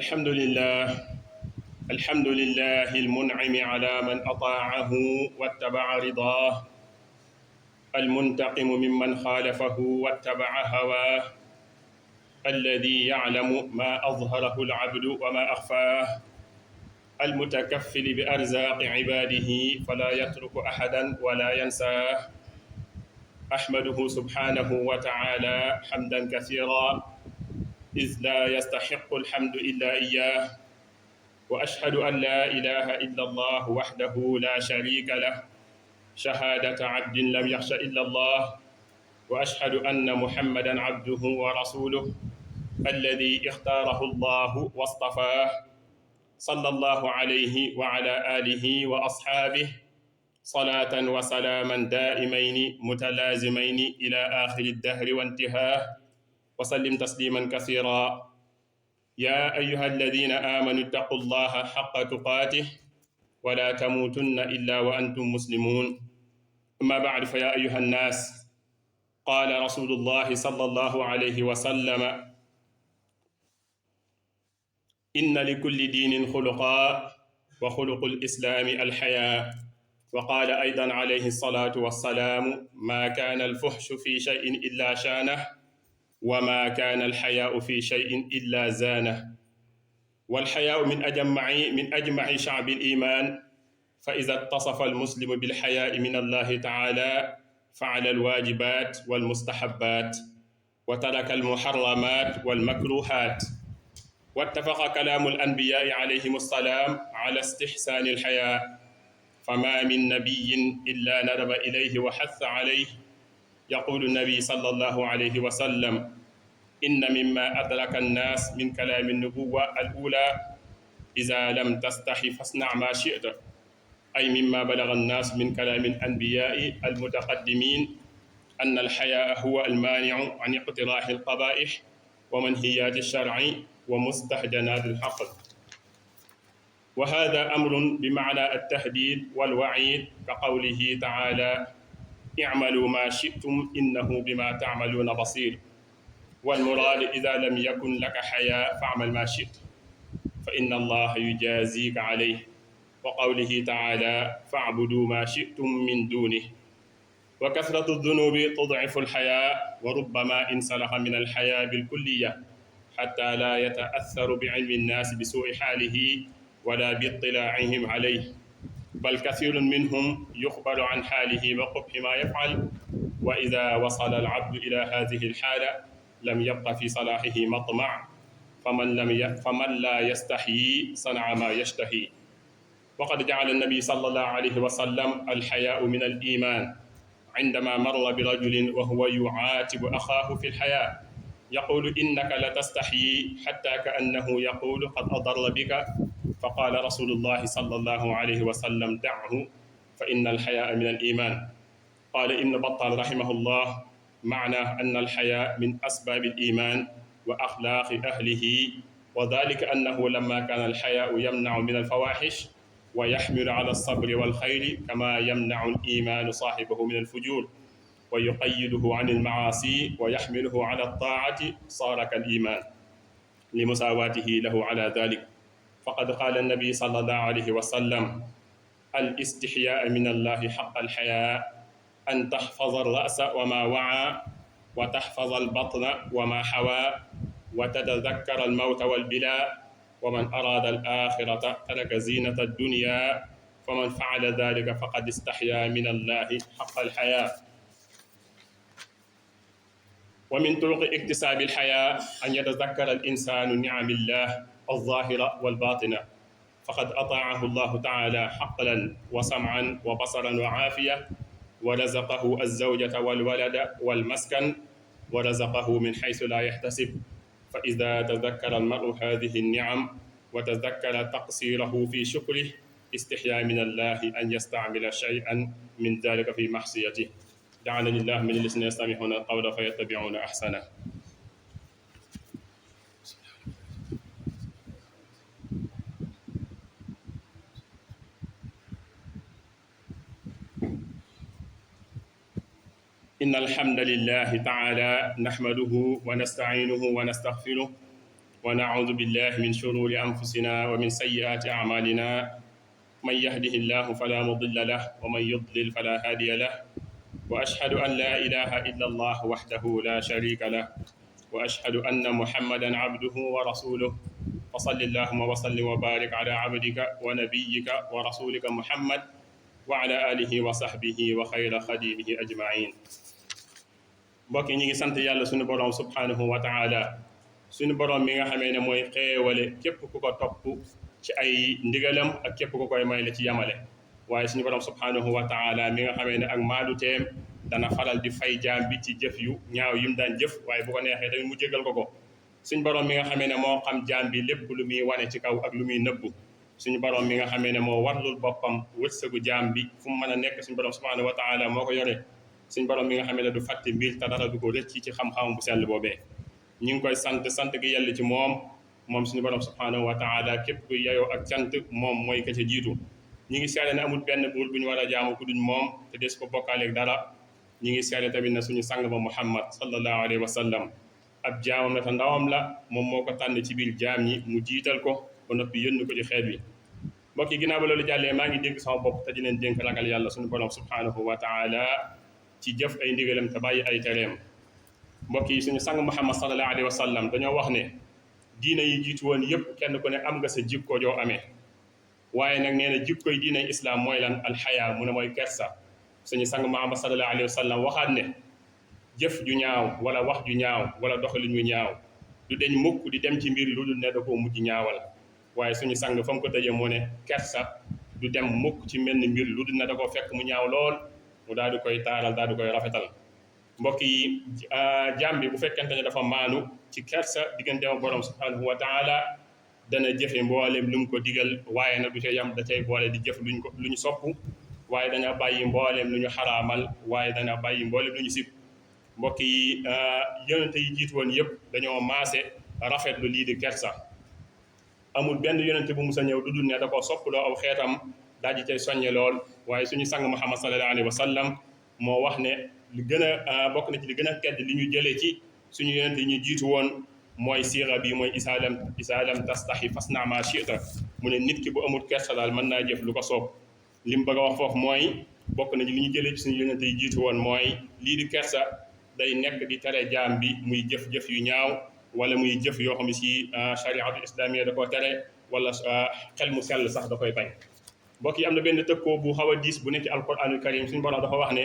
الحمد لله الحمد لله المنعم على من أطاعه واتبع رضاه المنتقم ممن خالفه واتبع هواه الذي يعلم ما أظهره العبد وما أخفاه المتكفل بأرزاق عباده فلا يترك أحدا ولا ينساه أحمده سبحانه وتعالى حمدا كثيرا إذ لا يستحق الحمد إلا إياه وأشهد أن لا إله إلا الله وحده لا شريك له شهادة عبد لم يخش إلا الله وأشهد أن محمدا عبده ورسوله الذي اختاره الله واصطفاه صلى الله عليه وعلى آله وأصحابه صلاة وسلاما دائمين متلازمين إلى آخر الدهر وانتهاه وسلم تسليما كثيرا يا أيها الذين آمنوا اتقوا الله حق تقاته ولا تموتن إلا وأنتم مسلمون أما بعد فيا أيها الناس قال رسول الله صلى الله عليه وسلم إن لكل دين خلقا وخلق الإسلام الحياء وقال أيضا عليه الصلاة والسلام ما كان الفحش في شيء إلا شانه وما كان الحياء في شيء إلا زانه والحياء من أجمع شعب الإيمان فإذا اتصف المسلم بالحياء من الله تعالى فعل الواجبات والمستحبات وترك المحرمات والمكروهات واتفق كلام الأنبياء عليهم السلام على استحسان الحياء فما من نبي إلا ندب إليه وحث عليه يقول النبي صلى الله عليه وسلم إن مما أدرك الناس من كلام النبوة الأولى إذا لم تستحي فاصنع ما شئت أي مما بلغ الناس من كلام الأنبياء المتقدمين أن الحياء هو المانع عن اقتراح القبائح ومنهيات الشرع ومستحجنات الحق وهذا أمر بمعنى التهديد والوعيد كقوله تعالى اعملوا ما شئتم إنه بما تعملون بصير والمراد إذا لم يكن لك حياء فاعمل ما شئت فإن الله يجازيك عليه وقوله تعالى فاعبدوا ما شئتم من دونه وكثرة الذنوب تضعف الحياء وربما انسلخ من الحياء بالكلية حتى لا يتأثر بعلم الناس بسوء حاله ولا باطلاعهم عليه بل كثير منهم يخبر عن حاله وقبح ما يفعل وإذا وصل العبد إلى هذه الحالة لم يبق في صلاحه مطمع فمن لا يستحيي صنع ما يشتهي وقد جعل النبي صلى الله عليه وسلم الحياء من الإيمان عندما مر برجل وهو يعاتب أخاه في الحياء يقول إنك لتستحيي حتى كأنه يقول قد أضر بك فقال رسول الله صلى الله عليه وسلم دعه فإن الحياء من الإيمان قال ابن بطال رحمه الله معنى أن الحياء من أسباب الإيمان وأخلاق أهله وذلك أنه لما كان الحياء يمنع من الفواحش ويحمل على الصبر والخير كما يمنع الإيمان صاحبه من الفجور ويقيده عن المعاصي ويحمله على الطاعة صار كالإيمان لمساواته له على ذلك فقد قال النبي صلى الله عليه وسلم الاستحياء من الله حق الحياء أن تحفظ الرأس وما وعى وتحفظ البطن وما حوى وتتذكر الموت والبلاء ومن أراد الآخرة ترك زينة الدنيا فمن فعل ذلك فقد استحيا من الله حق الحياء ومن طرق اكتساب الحياء أن يتذكر الإنسان نعم الله الظاهرة والباطنة فقد أطاعه الله تعالى حقلا وسمعا وبصرا وعافية ورزقه الزوجة والولد والمسكن ورزقه من حيث لا يحتسب فإذا تذكر المرء هذه النعم وتذكر تقصيره في شكره استحيا من الله أن يستعمل شيئا من ذلك في معصيته جعلني الله من الذين يستمعون القول فيتبعون أحسنه إن الحمد لله تعالى نحمده ونستعينه ونستغفره ونعوذ بالله من شرور أنفسنا ومن سيئات أعمالنا من يهده الله فلا مضل له ومن يضلل فلا هادي له وأشهد أن لا إله إلا الله وحده لا شريك له وأشهد أن محمدا عبده ورسوله فصل اللهم وسلم وبارك على عبدك ونبيك ورسولك محمد وعلى آله وصحبه وخير خديمه أجمعين. mbokk yi ñu ngi sant yàlla suñu borom subhanahu wa taala suñu borom mi nga xamee ne mooy xéewale képp ku ko topp ci ay ndigalam ak képp ku koy may la ci yamale waaye suñu borom subhanahu wa taala mi nga xamee ne ak maadu teem dana faral di fay jaam bi ci jëf yu ñaaw yim daan jëf waaye bu ko neexee tamit mu jégal ko ko suñu borom mi nga xamee ne moo xam jaam bi lépp lu muy wane ci kaw ak lu muy nëbbu suñu borom mi nga xamee ne moo warlul boppam wërsëgu jaam bi fu mu mën a nekk suñu borom subhanahu wa taala moo ko yore suñu borom mi nga xamee ne du fàtte mbir te dara du ko rëcc ci xam-xam bu sell boobee ñu ngi koy sant gi yàlla ci moom suñu borom subhanahu wa taala képp ku yeyoo ak cant moom mooy ka ca jiitu ñi ngi seede ne amul benn buur bu ñu war a jaamu ku duñ moom te des ko bokkaaleeg dara ñi ngi seede tamit ne suñu sang ba Muhammad sallallahu alayhi wa sallam ab jaamam la te ndawam la moom moo ko tànn ci biir jaam ñi mu jiital ko ba noppi yónni ko ci xeet wi mbokk yi ginnaaw ba loolu jàllee maa ngi dégg sama bopp te di leen dénk ragal yàlla suñu borom subhanahu wa taala ci jëf ay ndigalam te bàyyi ay tereem mbokk yi suñu sang Muhammad sallallahu alayhi wa sallam dañoo wax ne diina yi jiitu woon yëpp kenn ku ne am nga sa jikko joo amee waaye nag nee na jikkoy diinay islam mooy lan alxayaa mu ne mooy kersa suñu sang Muhammad sallallahu alayhi wa sallam waxaat ne jëf ju ñaaw wala wax ju ñaaw wala doxalin wu ñaaw du deñ mukk di dem ci mbir lu dul ne da koo mujj ñaawal waaye suñu sang fa mu ko tëjee moo ne kersa du dem mukk ci mel ni mbir lu dul ne da koo fekk mu ñaaw lool mu daal di koy taaral daal di koy rafetal mbokk yi jaam bi bu fekkente ne dafa maanu ci kersa diggante ak borom subhanahu wa taala dana jëfe mboolem lu mu ko digal waaye nag du ca yam da cay boole di jëf lu ñu sopp waaye dana bàyyi mboolem lu ñu xaraamal waaye dana bàyyi mboolem lu ñu sib mbokk yi yonente yi jiitu woon yëpp dañoo maase rafetlu lii di kersa amul benn yonente bu musa ñëw du dul ne da koo soppaloo aw xeetam daal di cay soññe lool waaye suñu sang Muhammad sallallahu alayhi wa sallam moo wax ne li gën a bokk na ci li gën a tedd li ñu jëlee ci suñu yonente yi ñu jiitu woon mooy siira bi mooy isaa lam tastahi fasna ma shi'ta mu ne nit ki bu amul kersa daal mën naa jëf lu ko soob li mu bëgg a wax foofu mooy bokk na ci li ñu jëlee ci suñu yonente yi jiitu woon mooy lii di kersa day nekk di tere jaam bi muy jëf-jëf yu ñaaw wala muy jëf yoo xam ne si chariatu islamiyya da koo tere wala xel mu sell sax da koy bañ mbokk yi am na benn tëkkoo bu xaw a diis bu nekk ci alquranul karim suñu borom dafa wax ne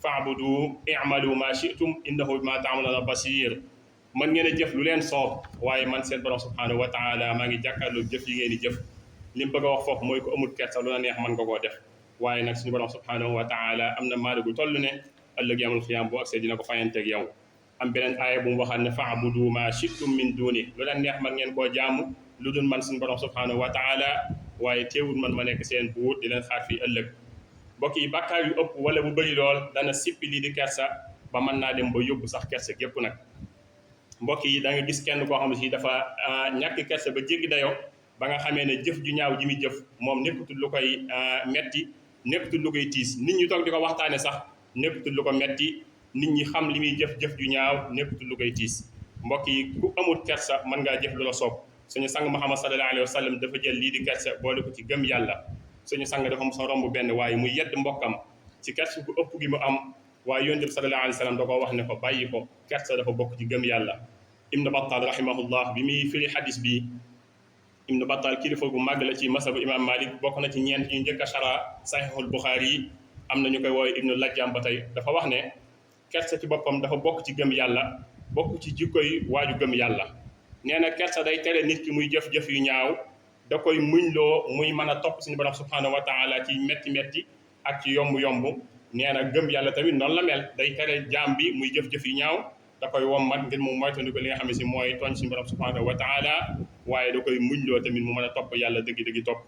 fa'budu i'malu ma shi'tum innahu bima ta'maluna basir man ngeen a jëf lu leen soob waaye man seen borom subhanahu wa taala maa ngi jàkkaarloo jëf yi ngeen di jëf li mu bëgg a wax foofu mooy ko amul kersa lu la neex mën nga koo def waaye nag suñu borom subhanahu wa taala am na maada gu toll ne ëllëg yawmal xiyaam bu agsee dina ko fayanteeg yow am beneen aaya bu mu waxaat ne fa'budu ma shi'tum min duni lu leen neex man ngeen koo jaamu lu dul man suñu borom subhanahu wa taala waaye teewul man ma nekk seen buur di leen xaar fii ëllëg mbokk yi bàkkaar yu ëpp wala bu bëri lool dana sippi lii di kersa ba mën naa dem ba yóbbu sax kersa gépp nag mbokk yi da nga gis kenn koo xam ne si dafa ñàkk kersa ba jéggi dayoo ba nga xamee ne jëf ju ñaaw ji muy jëf moom nekkatul lu koy metti nekkatul lu koy tiis nit ñi toog di ko waxtaane sax nekkatul lu ko metti nit ñi xam li muy jëf ju ñaaw nekkatul lu koy tiis mbokk yi ku amul kersa mën ngaa jëf lu la soob suñu sang Muhammad sallallahu alayhi wa sallam dafa jël lii di kersa boole ko ci gëm yàlla suñu sang dafa mos a romb benn waaye mu yedd mbokkam ci kersa bu ëpp gi mu am waaye yonent bi sallallahu alayhi wa sallam da koo wax ne ko bàyyi ko kersa dafa bokk ci gëm yàlla Ibn Battal rahimahullah bi muy firi xadis bi Ibn Battal kilifa gu màgg la ci masabu imam Malik bokk na ci ñeent ñu njëkk a chara sahihul Bukhari yi am na ñu koy woowee Ibnu Lajjam ba tey dafa wax ne kersa ci boppam dafa bokk ci gëm yàlla bokk ci jikkoy waaju gëm yàlla nee na kersa day tere nit ki muy jëf-jëf yu ñaaw da koy muñloo muy mën a topp suñu borom subhanahu wa taala ci metti ak ci yomb nee na gëm yàlla tamit noonu la mel day tere jaam bi muy jëf-jëf yu ñaaw da koy wommat ngir mu moytandiku li nga xam ne si mooy tooñ suñu borom subhanahu wa taala waaye da koy muñloo tamit mu mën a topp yàlla dëgg-dëgg topp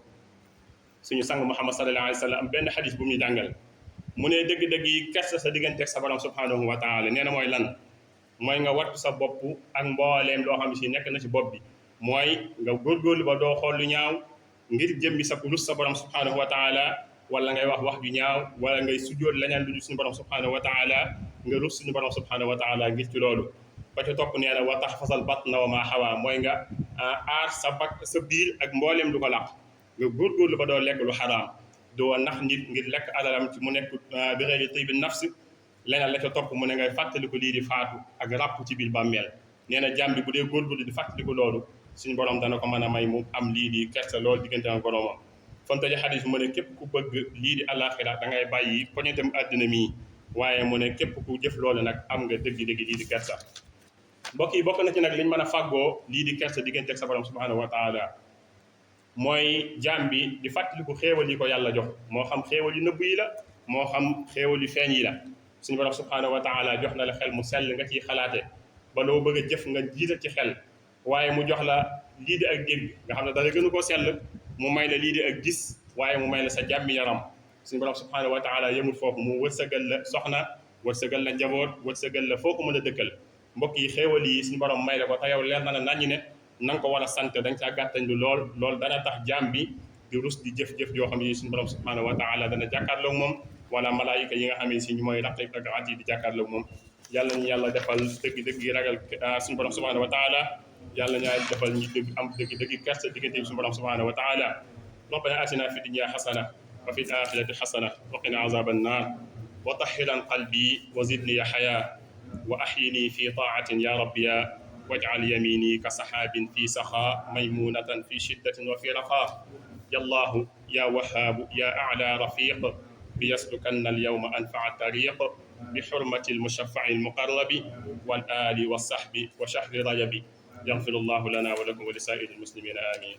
suñu sang Muhammad sallallahu alayhi wa sallam am benn xadis bu muy jàngal mu ne dëgg-dëgg yi kersa sa digganteeg sa borom subhanahu wa taala nee na mooy lan mooy nga wattu sa bopp ak mbooleem loo xam ne si nekk na ci bopp bi mooy nga góorgóorlu ba doo xool lu ñaaw ngir jëmmi sa rus sa borom subhanahu wa taala wala ngay wax ju ñaaw wala ngay sujjóot leneen lu dul suñu borom subhanahu wa taala nga rus suñu borom subhanahu wa taala ngir ci loolu ba ca topp nee na wa tahfazal batna wa ma xawaa mooy nga aar sa biir ak mbooleem lu ko làq nga góorgóorlu ba doo lekk lu xaraam doo nax nit ngir lekk alalam ci mu nekk bi xëyri tibi nafs leneen la ca topp mu ne ngay fàttaliku lii di faatu ak ràpp ci biir bàmmeel nee na jàmm bi bu dee góorgóorlu di fàttaliku loolu suñu borom dana ko mën a may mu am lii di kersa loolu diggante ak boromam fontaji xadis mu ne képp ku bëgg lii di àllaaxira da ngay bàyyi poñetam àddina mii waaye mu ne képp ku jëf loolu nag am nga dëgg-dëgg lii di kersa mbokk yi bokk na ci nag liñ mën a fàggoo lii di kersa diggante ak sa borom subhanahu wa taala mooy jaam bi di fàttaliku xéewal yi ko yàlla jox moo xam xéewal yu nëbb yi la moo xam xéewal yu feeñ yi la suñu borom subhanahu wa taala jox na la xel mu sell nga ciy xalaate ba loo bëgg a jëf nga jiital ci xel waaye mu jox la lii di ak dégg nga xam ne dara gënu koo sell mu may la lii di ak gis waaye mu may la sa jàmmi yaram suñu borom subhanahu wa taala yëmul foofu mu wërsëgal la soxna wërsëgal la njaboot wërsëgal la foo ko mën a dëkkal mbokk yi xéewal yi suñu borom may la ko te yow leer na la naññi ne na nga ko war a sant da nga caa gàttañ lu lool dana tax jaam bi di rus di jëf-jëf joo xam ne suñu borom subhanahu wa taala dana jàkkaarloog moom wala malaayika yi nga xam ne si ñu mooy raqib ak atiid di jàkkaarloog moom yàlla ñu yàlla defal dëgg-dëgg yi ragal suñu borom subhanahu wa taala yàlla ñu defal ñu dëgg am dëgg kersa diggante suñu borom subhanahu wa taala ربنا آتنا في الدنيا حسنة وفي الآخرة حسنة وقنا عذاب النار وطهرا قلبي وزدني حياة وأحيني في طاعة يا رب يا واجعل يميني كسحاب في سخاء ميمونة في شدة وفي رخاء يا الله يا وهاب يا أعلى رفيق ليسلكن اليوم أنفع الطريق بحرمة المشفع المقرب والآل والصحب وشهر رجب يغفر الله لنا ولكم ولسائر المسلمين آمين